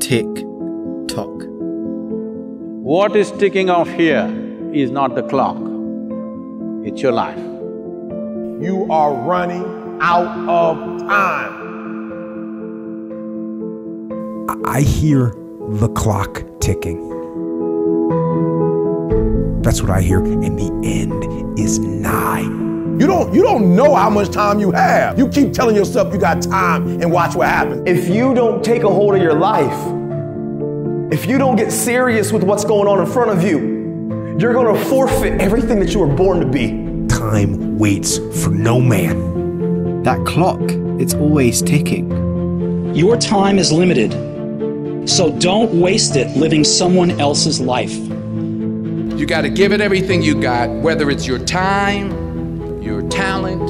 Tick tock. What is ticking off here is not the clock, it's your life. You are running out of time. I hear the clock ticking. That's what I hear, and the end is nigh. You don't know how much time you have. You keep telling yourself you got time and watch what happens. If you don't take a hold of your life, if you don't get serious with what's going on in front of you, you're gonna forfeit everything that you were born to be. Time waits for no man. That clock, it's always ticking. Your time is limited, so don't waste it living someone else's life. You got to give it everything you got, whether it's your time, your talent,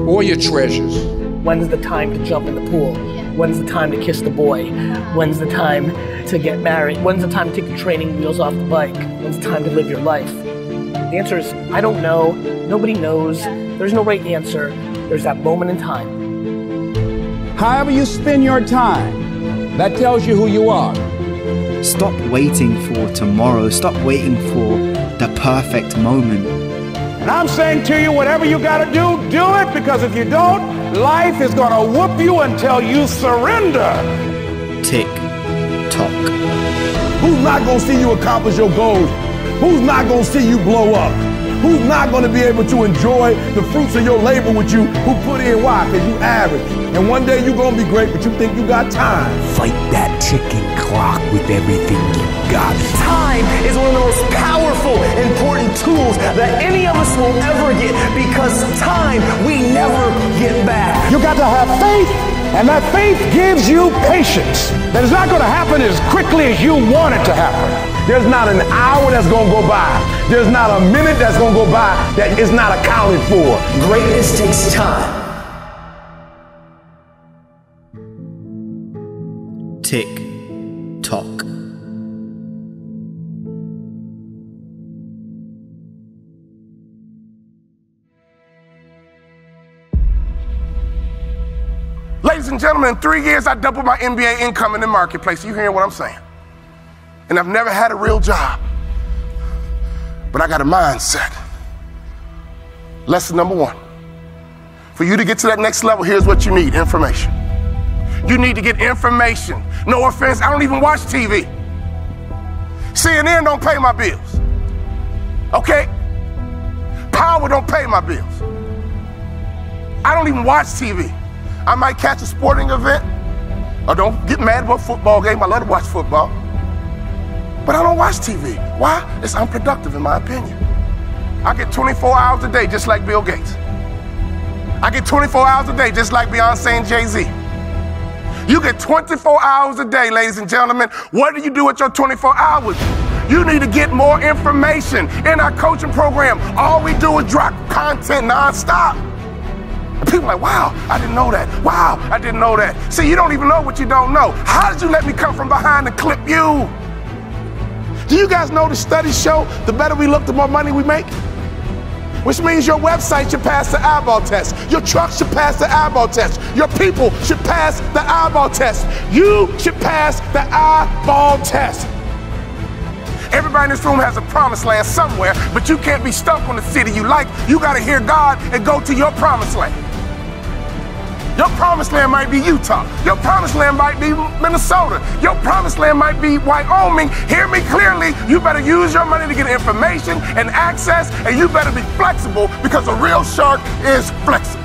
or your treasures. When's the time to jump in the pool? When's the time to kiss the boy? When's the time to get married? When's the time to take the training wheels off the bike? When's the time to live your life? The answer is, I don't know. Nobody knows. There's no right answer. There's that moment in time. However you spend your time, that tells you who you are. Stop waiting for tomorrow. Stop waiting for the perfect moment. And I'm saying to you, whatever you gotta do it, because if you don't, life is gonna whoop you until you surrender. Tick tock. Who's not gonna see you accomplish your goals? Who's not gonna see you blow up? Who's not gonna be able to enjoy the fruits of your labor with you? Who put in? Why? Because you average. And one day you're gonna be great, but you think you got time. Fight that ticking clock with everything you got. Time is one of the most powerful, important tools that any of us will ever get, because time we never get back. You got to have faith, and that faith gives you patience. That it's not gonna happen as quickly as you want it to happen. There's not an hour that's gonna go by. There's not a minute that's gonna go by that is not accounted for. Greatness takes time. Tick tock. Ladies and gentlemen, in 3 years, I doubled my MBA income in the marketplace. You hearing what I'm saying? And I've never had a real job, but I got a mindset. Lesson number 1. For you to get to that next level, here's what you need: information. You need to get information. No offense, I don't even watch TV. CNN don't pay my bills. Okay? Power don't pay my bills. I don't even watch TV. I might catch a sporting event, or don't get mad about a football game. I love to watch football. But I don't watch TV. Why? It's unproductive in my opinion. I get 24 hours a day just like Bill Gates. I get 24 hours a day just like Beyonce and Jay-Z. You get 24 hours a day, ladies and gentlemen. What do you do with your 24 hours? You need to get more information. In our coaching program, all we do is drop content nonstop. And people are like, wow, I didn't know that. Wow, I didn't know that. See, you don't even know what you don't know. How did you let me come from behind and clip you? Do you guys know the studies show the better we look, the more money we make? Which means your website should pass the eyeball test. Your truck should pass the eyeball test. Your people should pass the eyeball test. You should pass the eyeball test. Everybody in this room has a promised land somewhere, but you can't be stuck on the city you like. You gotta hear God and go to your promised land. Your promised land might be Utah. Your promised land might be Minnesota. Your promised land might be Wyoming. Hear me clearly. You better use your money to get information and access, and you better be flexible, because a real shark is flexible.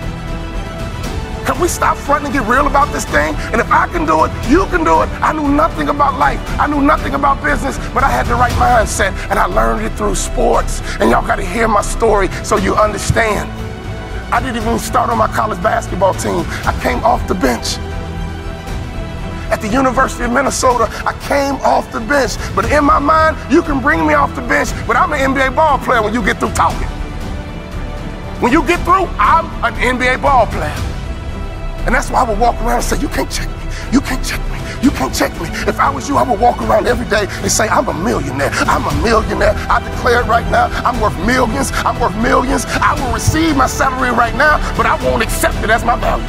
Can we stop fronting and get real about this thing? And if I can do it, you can do it. I knew nothing about life. I knew nothing about business, but I had the right mindset, and I learned it through sports. And y'all got to hear my story so you understand. I didn't even start on my college basketball team. I came off the bench. At the University of Minnesota, I came off the bench. But in my mind, you can bring me off the bench, but I'm an NBA ball player when you get through talking. When you get through, I'm an NBA ball player. And that's why I would walk around and say, you can't check me. You can't check me. You can't check me. If I was you, I would walk around every day and say, I'm a millionaire. I'm a millionaire. I declare it right now. I'm worth millions. I'm worth millions. I will receive my salary right now, but I won't accept it as my value.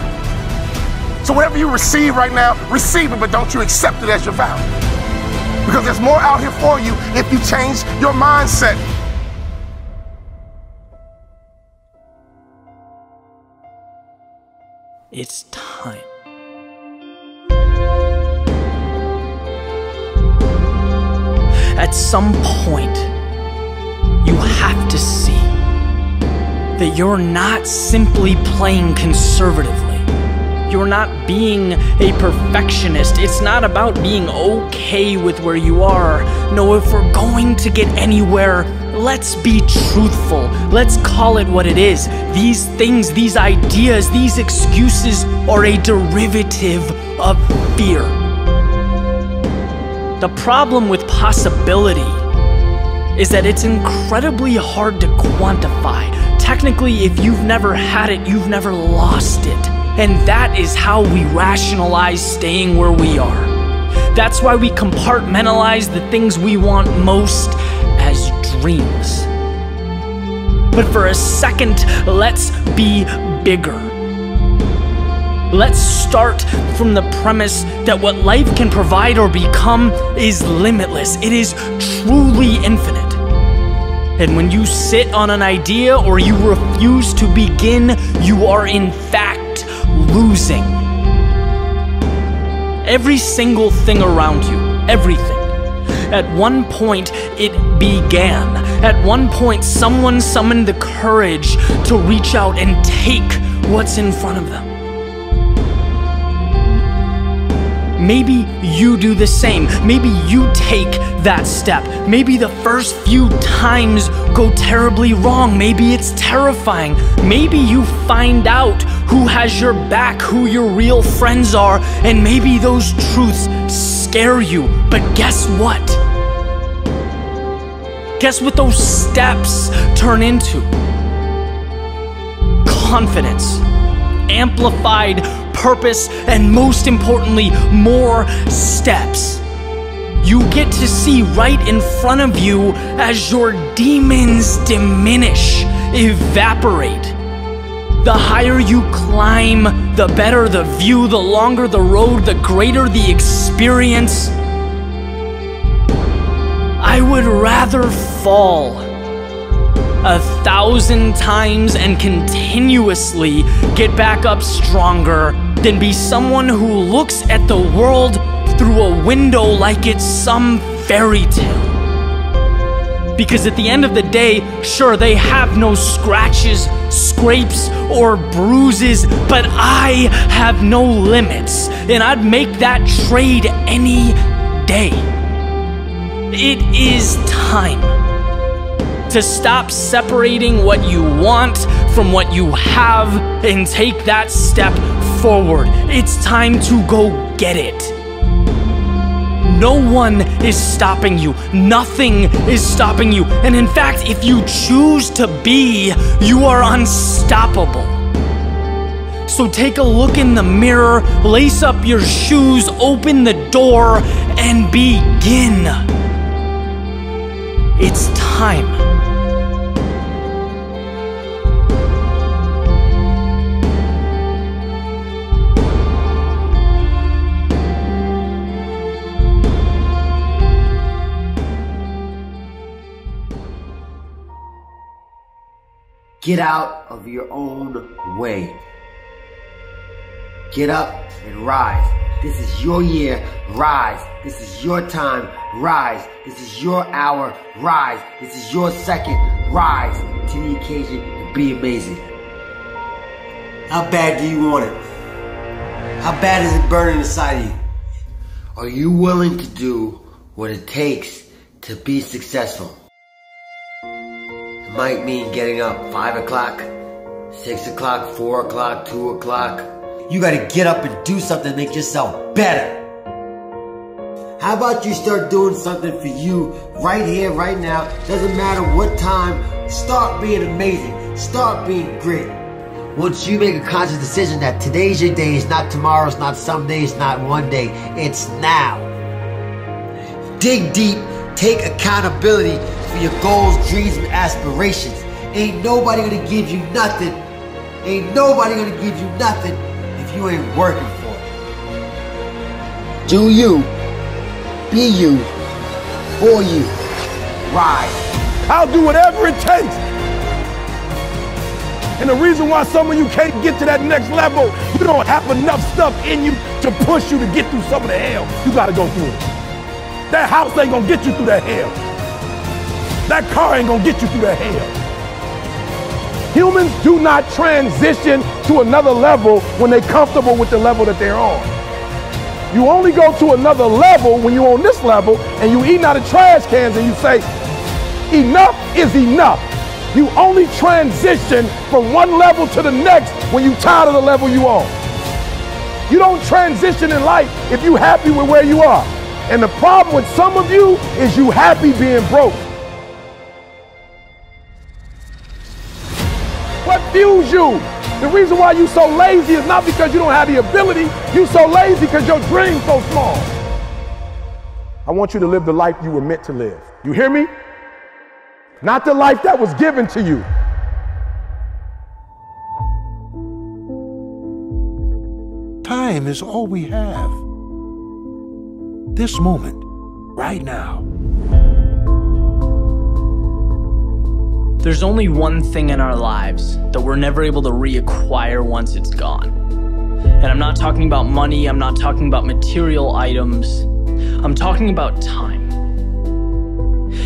So whatever you receive right now, receive it, but don't you accept it as your value. Because there's more out here for you if you change your mindset. It's time. At some point, you have to see that you're not simply playing conservatively. You're not being a perfectionist. It's not about being okay with where you are. No, if we're going to get anywhere, let's be truthful. Let's call it what it is. These things, these ideas, these excuses are a derivative of fear. The problem with possibility is that it's incredibly hard to quantify. Technically, if you've never had it, you've never lost it. And that is how we rationalize staying where we are. That's why we compartmentalize the things we want most as dreams. But for a second, let's be bigger. Let's start from the premise that what life can provide or become is limitless. It is truly infinite. And when you sit on an idea or you refuse to begin, you are in fact losing. Every single thing around you, everything. At one point, it began. At one point, someone summoned the courage to reach out and take what's in front of them. Maybe you do the same. Maybe you take that step. Maybe the first few times go terribly wrong. Maybe it's terrifying. Maybe you find out who has your back, who your real friends are, and maybe those truths scare you. But guess what? Guess what those steps turn into? Confidence, amplified purpose, and most importantly, more steps. You get to see right in front of you as your demons diminish, evaporate. The higher you climb, the better the view, the longer the road, the greater the experience. I would rather fall 1,000 times and continuously get back up stronger than be someone who looks at the world through a window like it's some fairy tale. Because at the end of the day, sure, they have no scratches, scrapes, or bruises, but I have no limits, and I'd make that trade any day. It is time to stop separating what you want from what you have and take that step forward. It's time to go get it. No one is stopping you. Nothing is stopping you. And in fact, if you choose to be, you are unstoppable. So take a look in the mirror, lace up your shoes, open the door, and begin. It's time. Get out of your own way. Get up and rise. This is your year. Rise. This is your time. Rise. This is your hour. Rise. This is your second. Rise to the occasion and be amazing. How bad do you want it? How bad is it burning inside of you? Are you willing to do what it takes to be successful? It might mean getting up 5 o'clock, 6 o'clock, 4 o'clock, 2 o'clock. You gotta get up and do something to make yourself better. How about you start doing something for you right here, right now? Doesn't matter what time. Start being amazing. Start being great. Once you make a conscious decision that today's your day, it's not tomorrow, it's not someday, it's not one day, it's now. Dig deep, take accountability for your goals, dreams, and aspirations. Ain't nobody gonna give you nothing. Ain't nobody gonna give you nothing if you ain't working for it. Do you. Be you. For you. Rise. I'll do whatever it takes. And the reason why some of you can't get to that next level, you don't have enough stuff in you to push you to get through some of the hell you gotta go through. That house ain't gonna get you through that hell. That car ain't gonna get you through that hell. Humans do not transition to another level when they're comfortable with the level that they're on. You only go to another level when you're on this level and you eating out of trash cans and you say, enough is enough. You only transition from one level to the next when you're tired of the level you on. You don't transition in life if you're happy with where you are. And the problem with some of you is you happy being broke. What fuels you? The reason why you so lazy is not because you don't have the ability. You so lazy because your dream's so small. I want you to live the life you were meant to live. You hear me? Not the life that was given to you. Time is all we have. This moment, right now. There's only one thing in our lives that we're never able to reacquire once it's gone. And I'm not talking about money, I'm not talking about material items, I'm talking about time.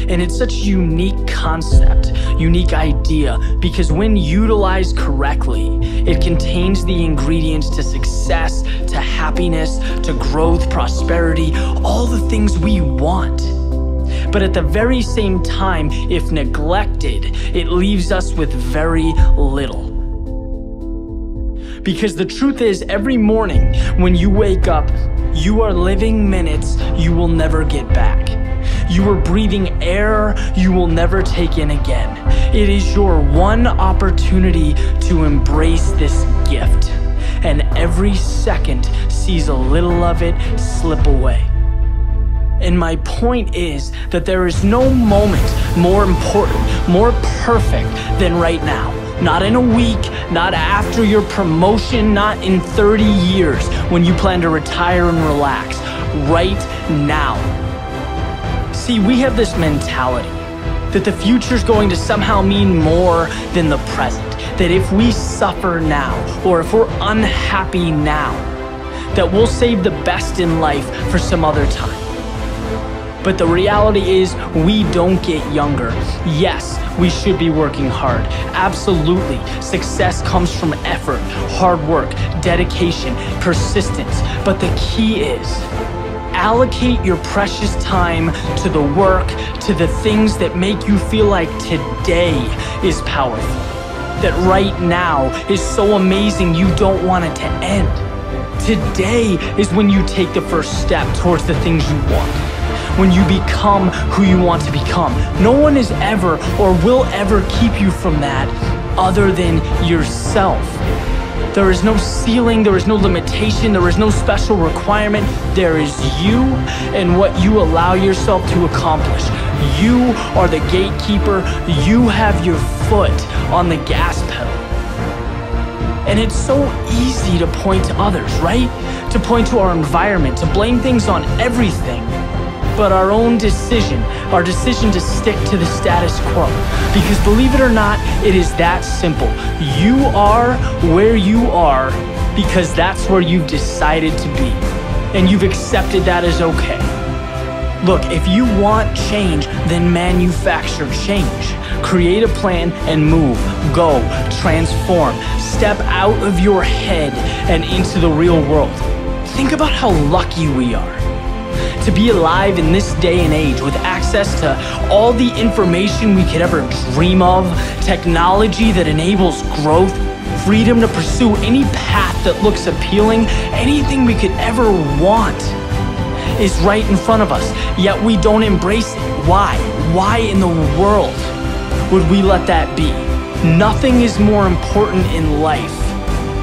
And it's such a unique concept, unique idea, because when utilized correctly, it contains the ingredients to success, to happiness, to growth, prosperity, all the things we want. But at the very same time, if neglected, it leaves us with very little. Because the truth is, every morning when you wake up, you are living minutes you will never get back. You are breathing air you will never take in again. It is your one opportunity to embrace this gift, and every second sees a little of it slip away. And my point is that there is no moment more important, more perfect than right now. Not in a week, not after your promotion, not in 30 years when you plan to retire and relax. Right now. See, we have this mentality that the future's going to somehow mean more than the present. That if we suffer now, or if we're unhappy now, that we'll save the best in life for some other time. But the reality is, we don't get younger. Yes, we should be working hard. Absolutely. Success comes from effort, hard work, dedication, persistence. But the key is, allocate your precious time to the work, to the things that make you feel like today is powerful. That right now is so amazing you don't want it to end. Today is when you take the first step towards the things you want. When you become who you want to become. No one is ever or will ever keep you from that other than yourself. There is no ceiling, there is no limitation, there is no special requirement. There is you and what you allow yourself to accomplish. You are the gatekeeper. You have your foot on the gas pedal. And it's so easy to point to others, right? To point to our environment, to blame things on everything. But our own decision, our decision to stick to the status quo. Because believe it or not, it is that simple. You are where you are because that's where you've decided to be. And you've accepted that as okay. Look, if you want change, then manufacture change. Create a plan and move, go, transform, step out of your head and into the real world. Think about how lucky we are to be alive in this day and age with access to all the information we could ever dream of, technology that enables growth, freedom to pursue any path that looks appealing, anything we could ever want is right in front of us, yet we don't embrace it. Why? Why in the world would we let that be? Nothing is more important in life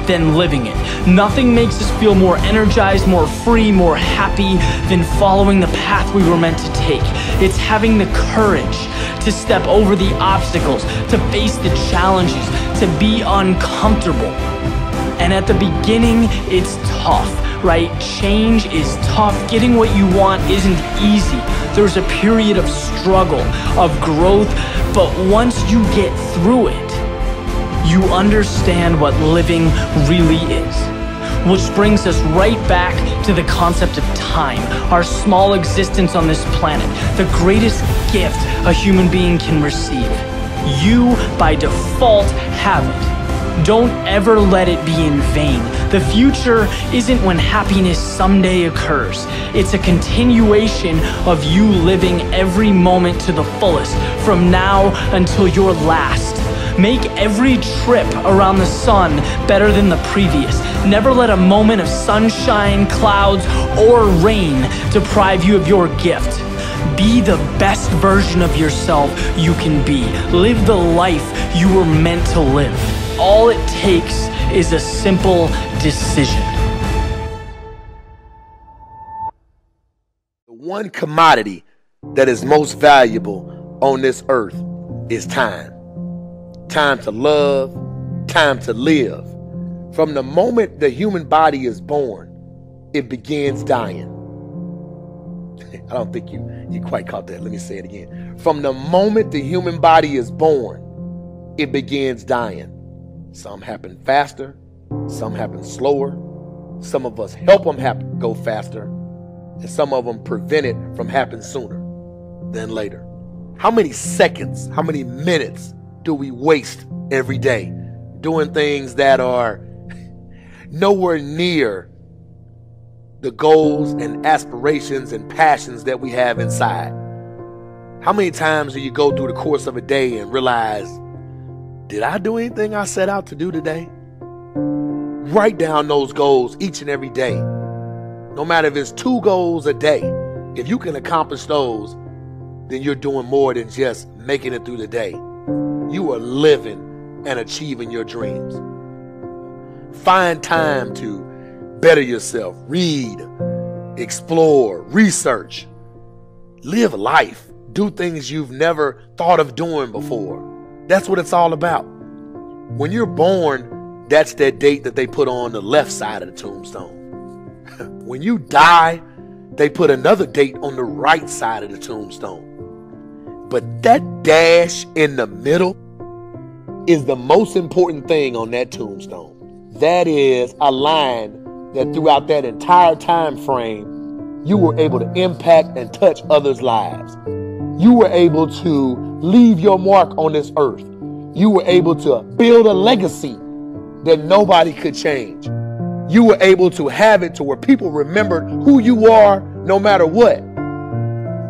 than living it. Nothing makes us feel more energized, more free, more happy than following the path we were meant to take. It's having the courage to step over the obstacles, to face the challenges, to be uncomfortable. And at the beginning, it's tough. right? Change is tough. Getting what you want isn't easy. There's a period of struggle, of growth, but once you get through it, you understand what living really is. Which brings us right back to the concept of time, our small existence on this planet, the greatest gift a human being can receive. You, by default, have it. Don't ever let it be in vain. The future isn't when happiness someday occurs. It's a continuation of you living every moment to the fullest, from now until your last. Make every trip around the sun better than the previous. Never let a moment of sunshine, clouds, or rain deprive you of your gift. Be the best version of yourself you can be. Live the life you were meant to live. All it takes is a simple decision. The one commodity that is most valuable on this earth is time. Time to love, time to live. From the moment the human body is born, it begins dying. I don't think you quite caught that. Let me say it again. From the moment the human body is born, it begins dying. Some happen faster, some happen slower. Some of us help them go faster, and some of them prevent it from happening sooner than later. How many seconds, how many minutes do we waste every day doing things that are nowhere near the goals and aspirations and passions that we have inside? How many times do you go through the course of a day and realize, did I do anything I set out to do today? Write down those goals each and every day. No matter if it's 2 goals a day, if you can accomplish those, then you're doing more than just making it through the day. You are living and achieving your dreams. Find time to better yourself. Read, explore, research. Live life. Do things you've never thought of doing before. That's what it's all about. When you're born, that's that date that they put on the left side of the tombstone. When you die, they put another date on the right side of the tombstone. But that dash in the middle is the most important thing on that tombstone. That is a line that throughout that entire time frame, you were able to impact and touch others' lives. You were able to leave your mark on this earth. You were able to build a legacy that nobody could change. You were able to have it to where people remembered who you are no matter what.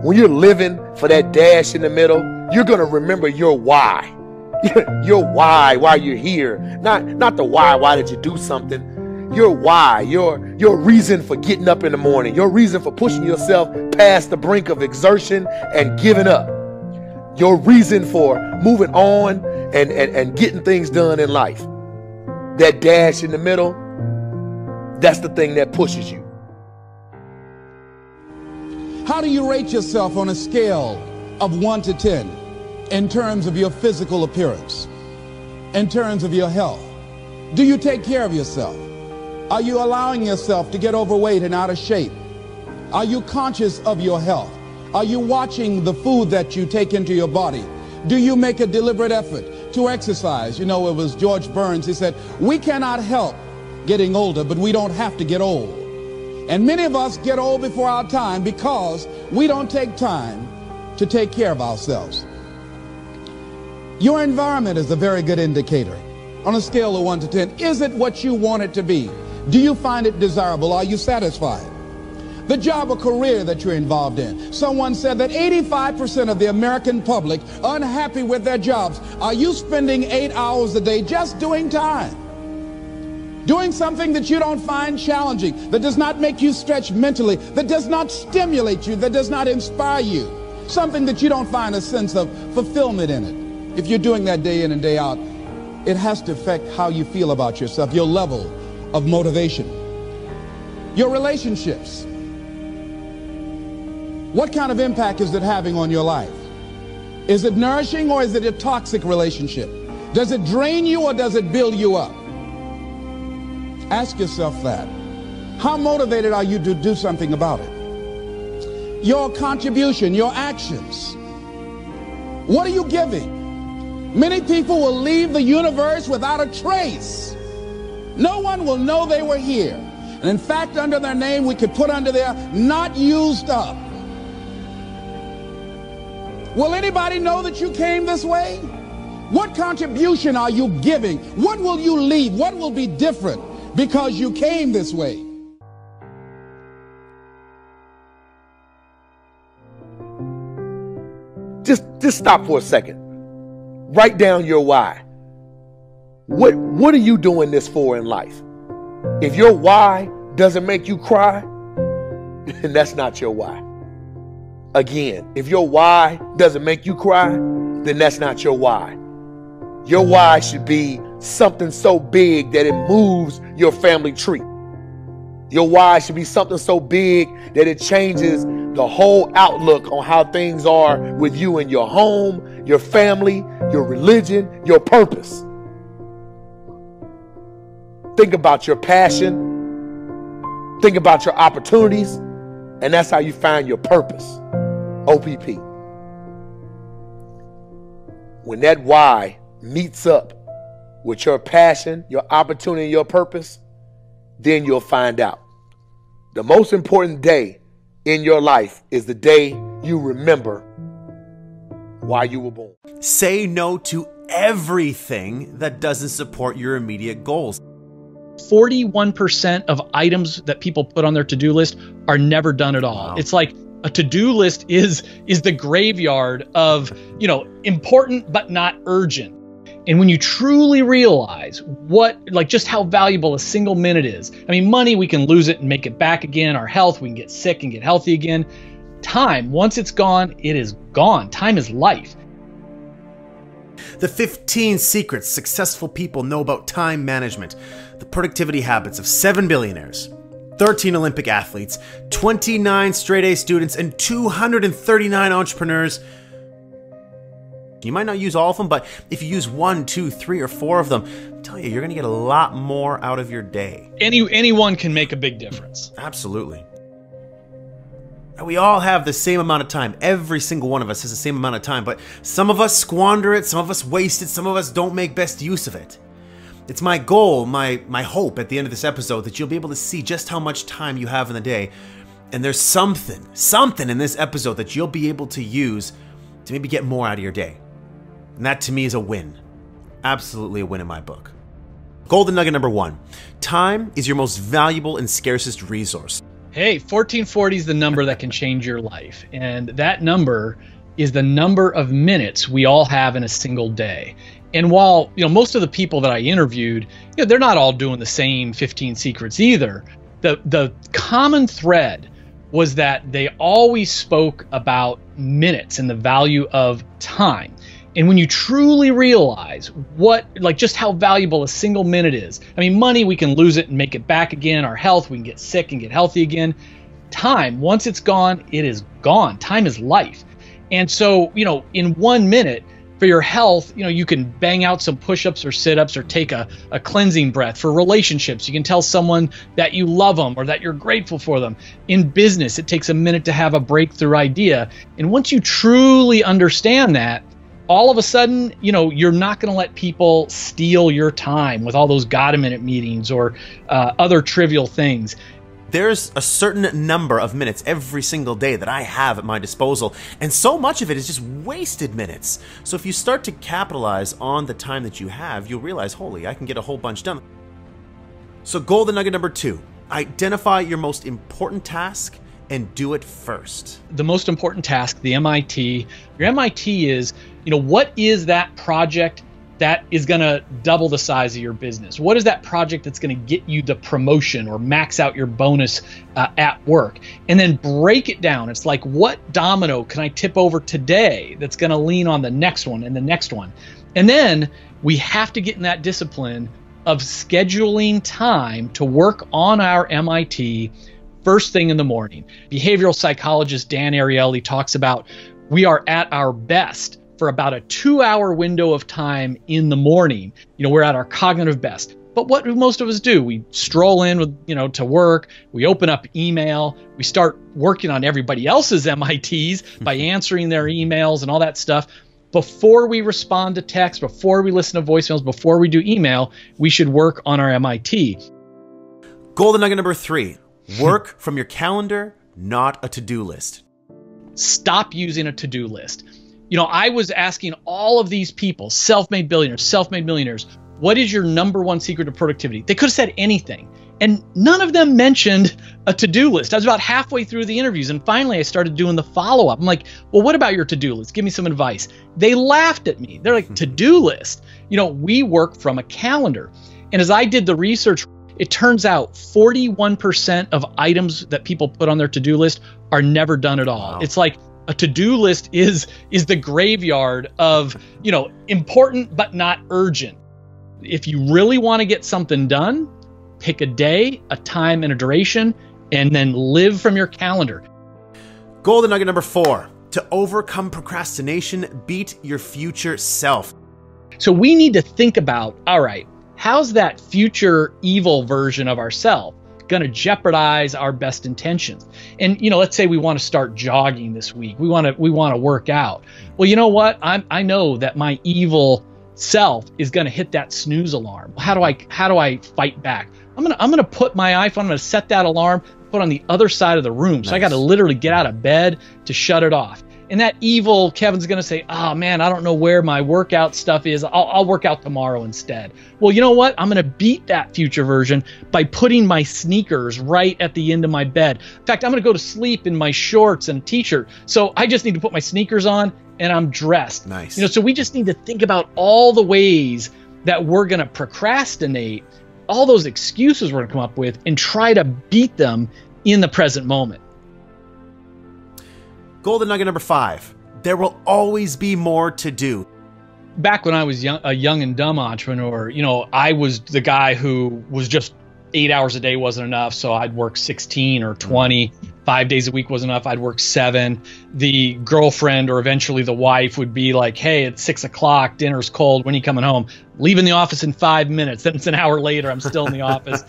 When you're living for that dash in the middle, you're going to remember your why. Your why you're here. Not the why did you do something. Your why, your reason for getting up in the morning, your reason for pushing yourself past the brink of exertion and giving up. Your reason for moving on and getting things done in life. That dash in the middle, that's the thing that pushes you. How do you rate yourself on a scale of 1 to 10 in terms of your physical appearance, in terms of your health? Do you take care of yourself? Are you allowing yourself to get overweight and out of shape? Are you conscious of your health? Are you watching the food that you take into your body? Do you make a deliberate effort to exercise? You know, it was George Burns, he said, we cannot help getting older, but we don't have to get old. And many of us get old before our time because we don't take time to take care of ourselves. Your environment is a very good indicator. On a scale of 1 to 10, is it what you want it to be? Do you find it desirable? Are you satisfied? The job or career that you're involved in. Someone said that 85% of the American public are unhappy with their jobs. Are you spending 8 hours a day just doing time? Doing something that you don't find challenging, that does not make you stretch mentally, that does not stimulate you, that does not inspire you. Something that you don't find a sense of fulfillment in it. If you're doing that day in and day out, it has to affect how you feel about yourself, your level of motivation. Your relationships. What kind of impact is it having on your life? Is it nourishing or is it a toxic relationship? Does it drain you or does it build you up? Ask yourself that. How motivated are you to do something about it? Your contribution, your actions. What are you giving? Many people will leave the universe without a trace. No one will know they were here. And in fact, under their name, we could put under there, not used up. Will anybody know that you came this way? What contribution are you giving? What will you leave? What will be different because you came this way? Just stop for a second. Write down your why. What are you doing this for in life? If your why doesn't make you cry, then that's not your why. Again, if your why doesn't make you cry, then that's not your why. Your why should be something so big that it moves your family tree. Your why should be something so big that it changes the whole outlook on how things are with you and your home, your family, your religion, your purpose. Think about your passion. Think about your opportunities. And that's how you find your purpose. OPP. When that why meets up with your passion, your opportunity, and your purpose, then you'll find out. The most important day in your life is the day you remember why you were born. Say no to everything that doesn't support your immediate goals. 41% of items that people put on their to-do list are never done at all. Wow. It's like a to-do list is the graveyard of, important but not urgent. And when you truly realize just how valuable a single minute is. I mean, money, we can lose it and make it back again. Our health, we can get sick and get healthy again. Time, once it's gone, it is gone. Time is life. The 15 secrets successful people know about time management. The productivity habits of 7 billionaires, 13 Olympic athletes, 29 straight-A students, and 239 entrepreneurs. You might not use all of them, but if you use 1, 2, 3, or 4 of them, I tell you, you're going to get a lot more out of your day. Anyone can make a big difference. Absolutely. We all have the same amount of time. Every single one of us has the same amount of time, but some of us squander it, some of us waste it, some of us don't make best use of it. It's my goal, my hope at the end of this episode that you'll be able to see just how much time you have in the day. And there's something in this episode that you'll be able to use to maybe get more out of your day. And that to me is a win. Absolutely a win in my book. Golden nugget number 1. Time is your most valuable and scarcest resource. Hey, 1440 is the number that can change your life. And that number is the number of minutes we all have in a single day. And while, most of the people that I interviewed, they're not all doing the same 15 secrets either. The common thread was that they always spoke about minutes and the value of time. And when you truly realize just how valuable a single minute is, I mean, money, we can lose it and make it back again. Our health, we can get sick and get healthy again. Time, once it's gone, it is gone. Time is life. And so, in 1 minute, for your health, you can bang out some push-ups or sit-ups or take a cleansing breath. For relationships, you can tell someone that you love them or that you're grateful for them. In business, it takes a minute to have a breakthrough idea. And once you truly understand that, all of a sudden, you're not going to let people steal your time with all those got-a-minute meetings or other trivial things. There's a certain number of minutes every single day that I have at my disposal, and so much of it is just wasted minutes. So if you start to capitalize on the time that you have, you'll realize, holy, I can get a whole bunch done. So golden nugget number 2, identify your most important task and do it first. The most important task, the MIT, your MIT is, what is that project that is going to double the size of your business? What is that project that's going to get you the promotion or max out your bonus at work? And then break it down. It's like, what domino can I tip over today that's going to lean on the next one and the next one? And then we have to get in that discipline of scheduling time to work on our MIT first thing in the morning. Behavioral psychologist Dan Ariely talks about we are at our best for about a 2-hour window of time in the morning. We're at our cognitive best. But what do most of us do? We stroll in with, to work, we open up email, we start working on everybody else's MITs by answering their emails and all that stuff. Before we respond to text, before we listen to voicemails, before we do email, we should work on our MIT. Golden nugget number 3, work from your calendar, not a to-do list. Stop using a to-do list. I was asking all of these people, self-made billionaires, self-made millionaires, what is your number one secret to productivity? They could have said anything. And none of them mentioned a to-do list. I was about halfway through the interviews, and finally I started doing the follow-up. I'm like, well, what about your to-do list? Give me some advice. They laughed at me. They're like, to-do list? We work from a calendar. And as I did the research, it turns out 41% of items that people put on their to-do list are never done at all. Wow. It's like a to-do list is the graveyard of, important but not urgent. If you really want to get something done, pick a day, a time, and a duration, and then live from your calendar. Golden nugget number 4, to overcome procrastination, beat your future self. So we need to think about, all right, how's that future evil version of ourselves going to jeopardize our best intentions? And, let's say we want to start jogging this week. We want to work out. Well, you know what? I know that my evil self is going to hit that snooze alarm. How do I fight back? I'm going to put my iPhone, I'm going to set that alarm, put on the other side of the room. So I got to literally get out of bed to shut it off. And that evil Kevin's going to say, oh man, I don't know where my workout stuff is. I'll work out tomorrow instead. Well, you know what? I'm going to beat that future version by putting my sneakers right at the end of my bed. In fact, I'm going to go to sleep in my shorts and t-shirt. So I just need to put my sneakers on and I'm dressed. Nice. So we just need to think about all the ways that we're going to procrastinate, all those excuses we're going to come up with, and try to beat them in the present moment. Golden nugget number 5, there will always be more to do. Back when I was a young and dumb entrepreneur, I was the guy who was just 8 hours a day wasn't enough. So I'd work 16 or 20, 5 days a week wasn't enough. I'd work 7. The girlfriend or eventually the wife would be like, hey, it's 6 o'clock, dinner's cold, when are you coming home? Leaving the office in 5 minutes. Then it's an hour later, I'm still in the office.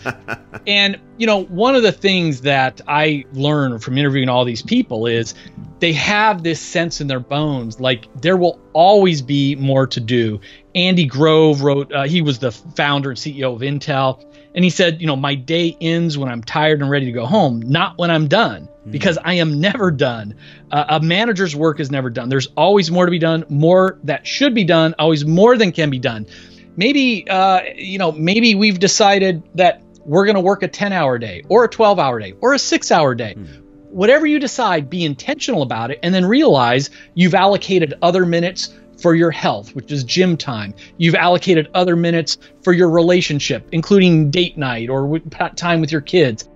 And, one of the things that I learned from interviewing all these people is they have this sense in their bones, like there will always be more to do. Andy Grove wrote, he was the founder and CEO of Intel. And he said, my day ends when I'm tired and ready to go home, not when I'm done, because I am never done. A manager's work is never done. There's always more to be done, more that should be done, always more than can be done. Maybe, maybe we've decided that we're going to work a 10-hour day or a 12-hour day or a 6-hour day. Whatever you decide, be intentional about it, and then realize you've allocated other minutes for your health, which is gym time. You've allocated other minutes for your relationship, including date night or time with your kids.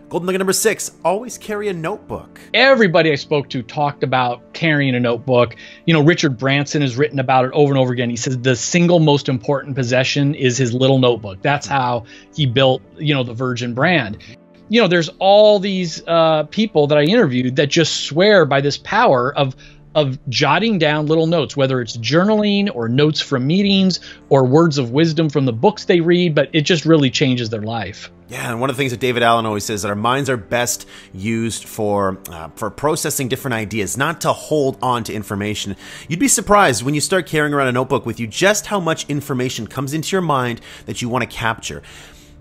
Golden nugget number 6, always carry a notebook. Everybody I spoke to talked about carrying a notebook. Richard Branson has written about it over and over again. He says the single most important possession is his little notebook. That's how he built, the Virgin brand. There's all these people that I interviewed that just swear by this power of jotting down little notes, whether it's journaling or notes from meetings or words of wisdom from the books they read, but it just really changes their life. Yeah, and one of the things that David Allen always says that our minds are best used for processing different ideas, not to hold on to information. You'd be surprised when you start carrying around a notebook with you just how much information comes into your mind that you want to capture.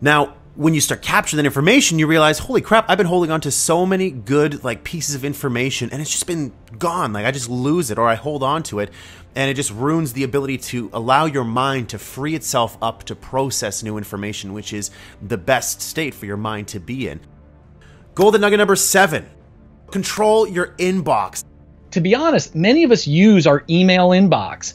Now, when you start capturing that information, you realize, holy crap, I've been holding on to so many good pieces of information and it's just been gone. I just lose it or I hold on to it and it just ruins the ability to allow your mind to free itself up to process new information, which is the best state for your mind to be in. Golden nugget number 7, control your inbox. To be honest, many of us use our email inbox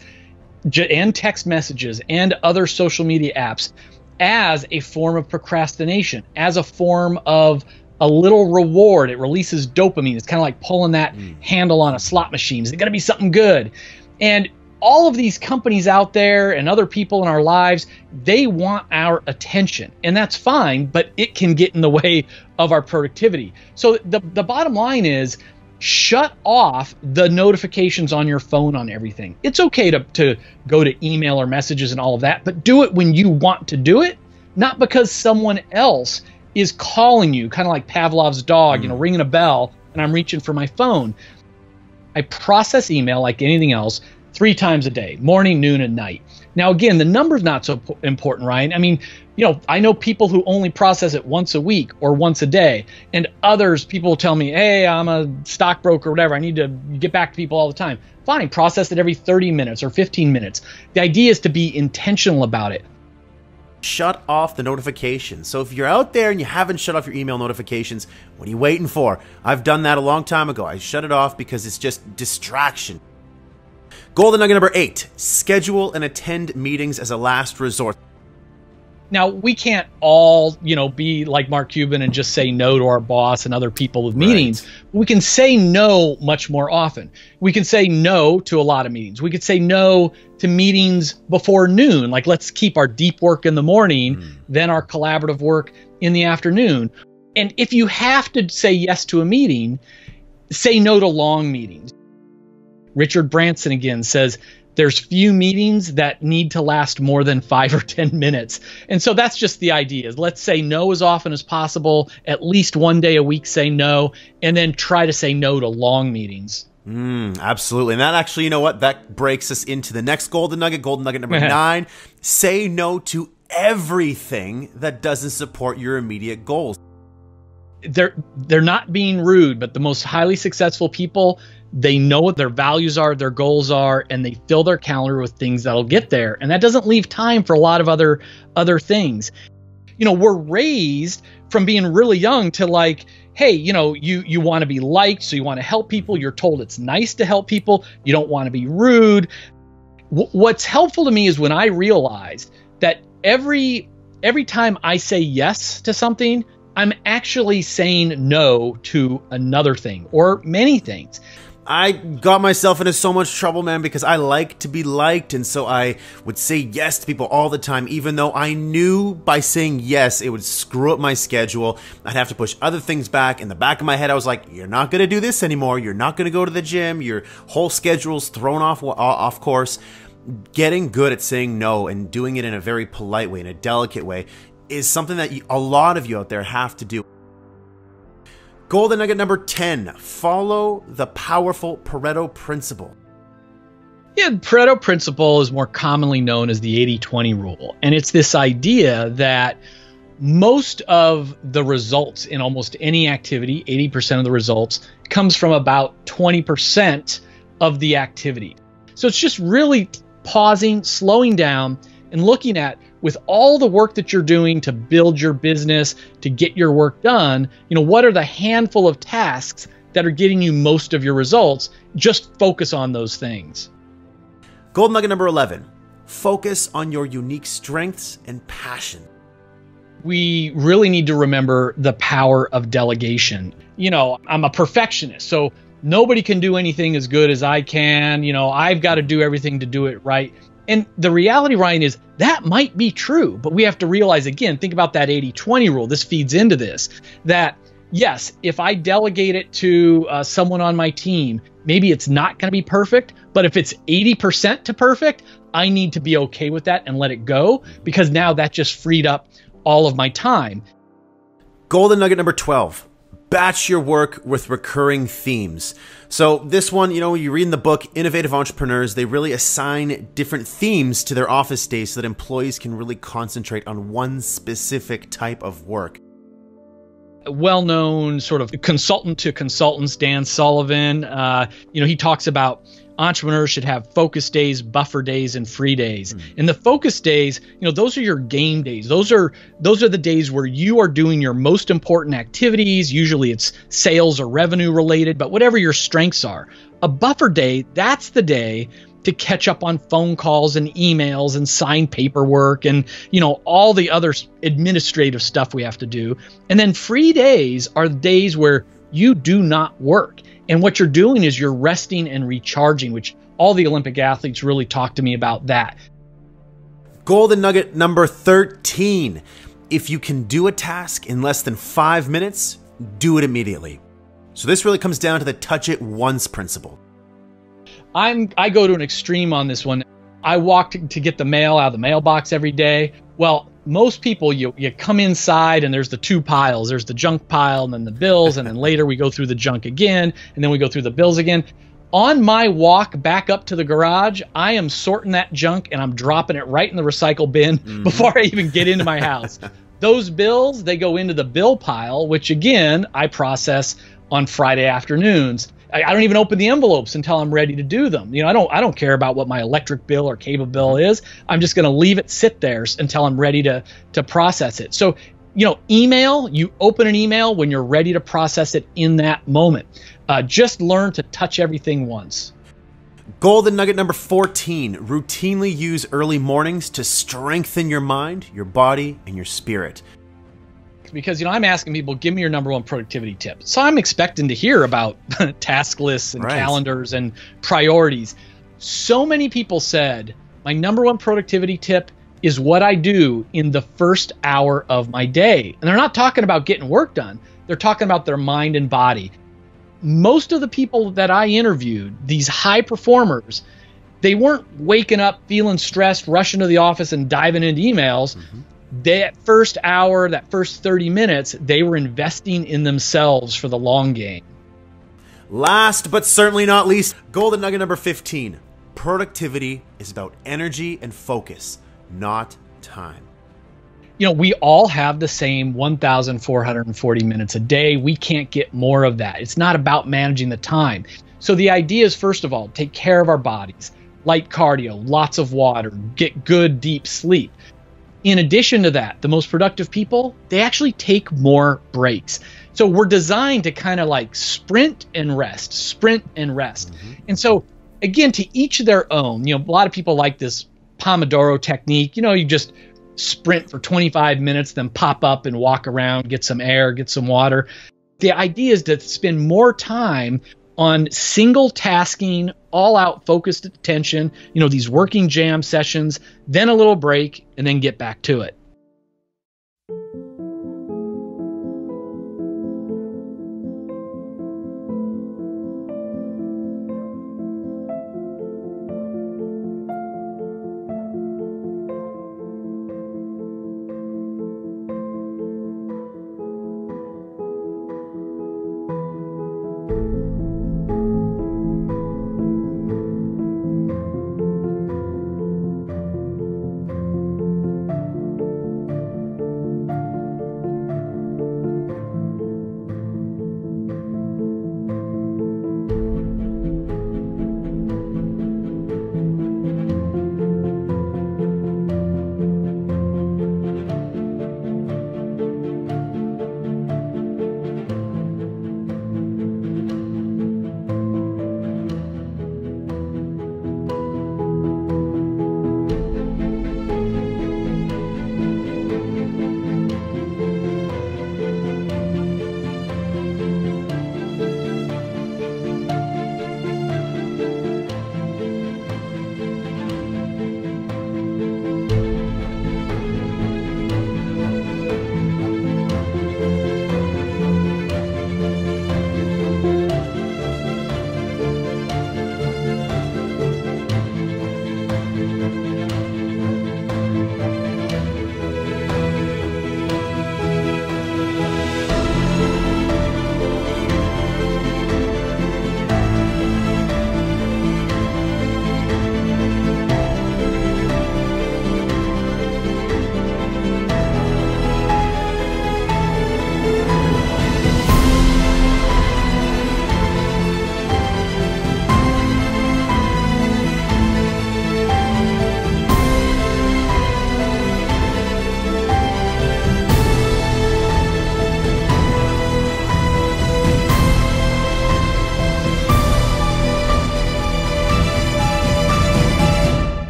and text messages and other social media apps as a form of procrastination, as a form of a little reward. It releases dopamine. It's kind of like pulling that handle on a slot machine. Is it going to be something good? And all of these companies out there and other people in our lives, they want our attention. And that's fine, but it can get in the way of our productivity. So the bottom line is, shut off the notifications on your phone on everything. It's okay to go to email or messages and all of that, but do it when you want to do it not because someone else is calling you, kind of like Pavlov's dog, ringing a bell, and I'm reaching for my phone. I process email like anything else 3 times a day, morning, noon, and night. Now, again, the number's not so important, Ryan. I mean, I know people who only process it once a week or once a day, and others, people will tell me, hey, I'm a stockbroker or whatever, I need to get back to people all the time. Fine, process it every 30 minutes or 15 minutes. The idea is to be intentional about it. Shut off the notifications. So if you're out there and you haven't shut off your email notifications, what are you waiting for? I've done that a long time ago. I shut it off because it's just distraction. Golden nugget number 8, schedule and attend meetings as a last resort. Now, we can't all, be like Mark Cuban and just say no to our boss and other people with meetings. Right. We can say no much more often. We can say no to a lot of meetings. We could say no to meetings before noon. Like, let's keep our deep work in the morning, then our collaborative work in the afternoon. And if you have to say yes to a meeting, say no to long meetings. Richard Branson again says, there's few meetings that need to last more than 5 or 10 minutes. And so that's just the idea. Is let's say no as often as possible, at least one day a week say no, and then try to say no to long meetings. Absolutely. And that actually, you know what? That breaks us into the next golden nugget number 9. Say no to everything that doesn't support your immediate goals. They're not being rude, but the most highly successful people, they know what their values are, their goals are, and they fill their calendar with things that'll get there. And that doesn't leave time for a lot of other things. We're raised from being really young to like, hey, you want to be liked, so you want to help people. You're told it's nice to help people. You don't want to be rude. What's helpful to me is when I realized that every time I say yes to something, I'm actually saying no to another thing or many things. I got myself into so much trouble, man, because I like to be liked, and so I would say yes to people all the time, even though I knew by saying yes, it would screw up my schedule. I'd have to push other things back. In the back of my head, I was like, you're not going to do this anymore. You're not going to go to the gym. Your whole schedule's thrown off course. Getting good at saying no and doing it in a very polite way, in a delicate way, is something that a lot of you out there have to do. Golden nugget number 10, follow the powerful Pareto principle. Yeah, the Pareto principle is more commonly known as the 80-20 rule. And it's this idea that most of the results in almost any activity, 80% of the results, comes from about 20% of the activity. So it's just really pausing, slowing down, and looking at, with all the work that you're doing to build your business, to get your work done, what are the handful of tasks that are getting you most of your results? Just focus on those things. Golden nugget number 11, focus on your unique strengths and passion. We really need to remember the power of delegation. I'm a perfectionist, so nobody can do anything as good as I can. I've got to do everything to do it right. And the reality, Ryan, is that might be true, but we have to realize, again, think about that 80-20 rule. This feeds into this, that yes, if I delegate it to someone on my team, maybe it's not going to be perfect, but if it's 80% to perfect, I need to be okay with that and let it go, because now that just freed up all of my time. Golden nugget number 12. Batch your work with recurring themes. So this one, you read in the book, innovative entrepreneurs, they really assign different themes to their office days so that employees can really concentrate on one specific type of work. Well-known sort of consultant to consultants, Dan Sullivan, he talks about entrepreneurs should have focus days, buffer days, and free days. And the focus days, those are your game days. Those are the days where you are doing your most important activities. Usually it's sales or revenue related, but whatever your strengths are. A buffer day, that's the day to catch up on phone calls and emails and sign paperwork and, all the other administrative stuff we have to do. And then free days are the days where you do not work. And what you're doing is you're resting and recharging, which all the Olympic athletes really talk to me about that. Golden nugget number 13. If you can do a task in less than 5 minutes, do it immediately. So this really comes down to the touch it once principle. I go to an extreme on this one. I walk to get the mail out of the mailbox every day. Well, most people, you come inside and there's the two piles. There's the junk pile and then the bills, and then later we go through the junk again, and then we go through the bills again. On my walk back up to the garage, I am sorting that junk and I'm dropping it right in the recycle bin before I even get into my house. Those bills, they go into the bill pile, which again, I process on Friday afternoons. I don't even open the envelopes until I'm ready to do them. You know, I don't care about what my electric bill or cable bill is. I'm just going to leave it sit there until I'm ready to process it. So, you know, email, you open an email when you're ready to process it in that moment. Just learn to touch everything once. Golden nugget number 14, routinely use early mornings to strengthen your mind, your body, and your spirit. Because, you know, I'm asking people, give me your number one productivity tip. So I'm expecting to hear about task lists and calendars and priorities. So many people said, my number one productivity tip is what I do in the first hour of my day. And they're not talking about getting work done. They're talking about their mind and body. Most of the people that I interviewed, these high performers, they weren't waking up feeling stressed, rushing to the office and diving into emails. That first hour, that first 30 minutes, they were investing in themselves for the long game. Last but certainly not least, golden nugget number 15. Productivity is about energy and focus, not time. You know, we all have the same 1,440 minutes a day. We can't get more of that. It's not about managing the time. So the idea is, first of all, take care of our bodies. Light cardio, lots of water, get good deep sleep. In addition to that, the most productive people, they actually take more breaks. So we're designed to kind of like sprint and rest, sprint and rest. And so again, to each their own. You know, a lot of people like this Pomodoro technique. You know, you just sprint for 25 minutes, then pop up and walk around, get some air, get some water. The idea is to spend more time on single tasking, all out focused attention, you know, these working jam sessions, then a little break, and then get back to it.